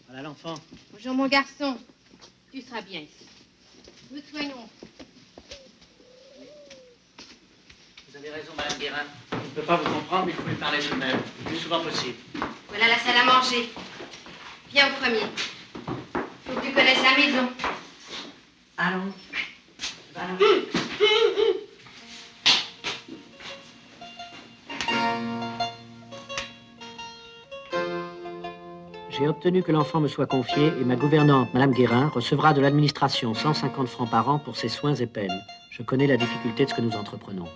Voilà l'enfant. Bonjour mon garçon. Tu seras bien ici. Nous te soignons. Vous avez raison, Madame Guérin. Je ne peux pas vous comprendre, mais il faut lui parler tout de même, le plus souvent possible. Voilà la salle à manger. Viens au premier. Faut que tu connaisses la maison. Allons. Allons. J'ai obtenu que l'enfant me soit confié et ma gouvernante, Madame Guérin, recevra de l'administration 150 francs par an pour ses soins et peines. Je connais la difficulté de ce que nous entreprenons.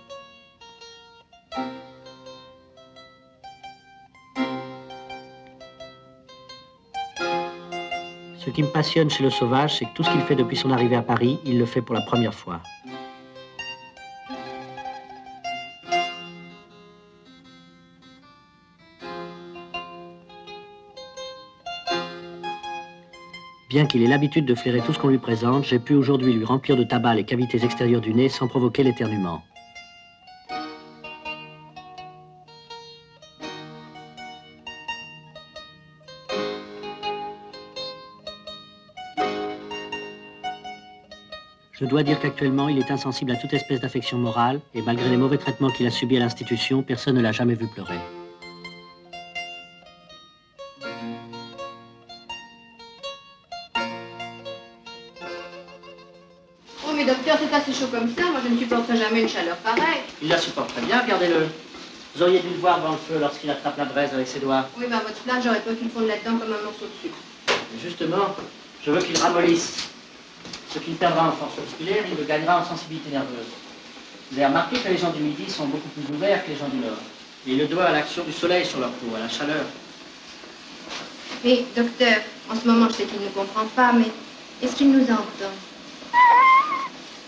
Ce qui me passionne chez le sauvage, c'est que tout ce qu'il fait depuis son arrivée à Paris, il le fait pour la première fois. Bien qu'il ait l'habitude de flairer tout ce qu'on lui présente, j'ai pu aujourd'hui lui remplir de tabac les cavités extérieures du nez sans provoquer l'éternuement. Je dois dire qu'actuellement, il est insensible à toute espèce d'affection morale, et malgré les mauvais traitements qu'il a subis à l'institution, personne ne l'a jamais vu pleurer. Oh mais docteur, c'est assez chaud comme ça. Moi je ne supporterai jamais une chaleur pareille. Il la supporte très bien, regardez-le. Vous auriez dû le voir devant le feu lorsqu'il attrape la braise avec ses doigts. Oui, mais à votre place, j'aurais peur qu'il fonde là-dedans comme un morceau de sucre. Et justement, je veux qu'il ramollisse. Ce qu'il perdra en force musculaire, il le gagnera en sensibilité nerveuse. Vous avez remarqué que les gens du Midi sont beaucoup plus ouverts que les gens du Nord. Et ils le doivent à l'action du soleil sur leur peau, à la chaleur. Mais docteur, en ce moment je sais qu'il ne comprend pas, mais est-ce qu'il nous entend?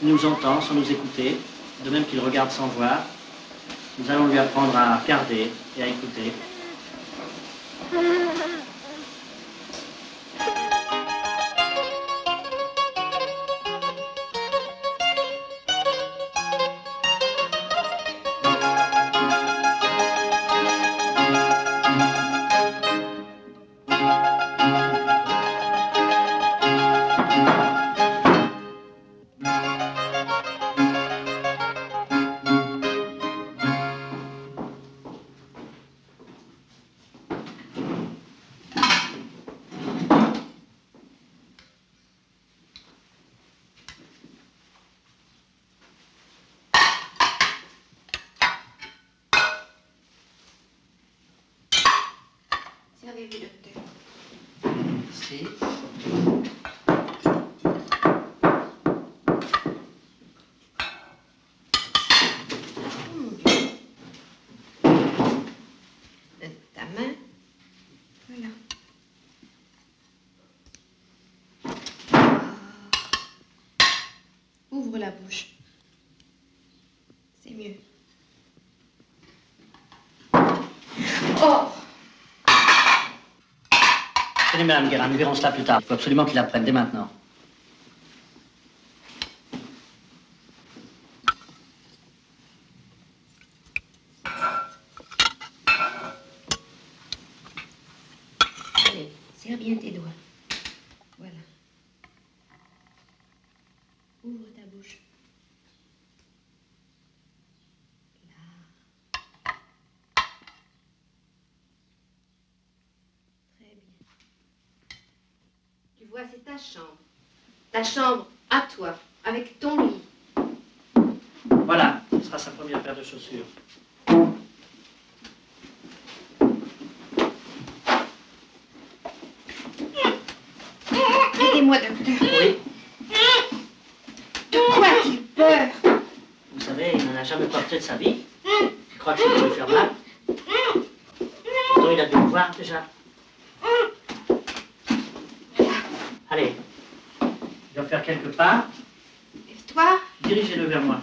Il nous entend sans nous écouter, de même qu'il regarde sans voir. Nous allons lui apprendre à regarder et à écouter. Servez-vous, docteur. Merci. Donne ta main. Voilà. Ouvre la bouche. C'est mieux. Oh! Tenez, Madame Guérin, nous verrons cela plus tard. Il faut absolument qu'il apprenne dès maintenant. Allez, serre bien tes doigts. Voilà. Ouvre ta bouche. Là. Très bien. Tu vois, c'est ta chambre. Ta chambre à toi, avec ton lit. Voilà, ce sera sa première paire de chaussures. Aidez-moi, docteur. Oui. De quoi a-t-il peur? Vous savez, il n'en a jamais porté de sa vie. Il croit que ça peut lui faire mal. Pourtant, il a dû le voir déjà. Allez, il va faire quelques pas. Lève-toi. Dirigez-le vers moi.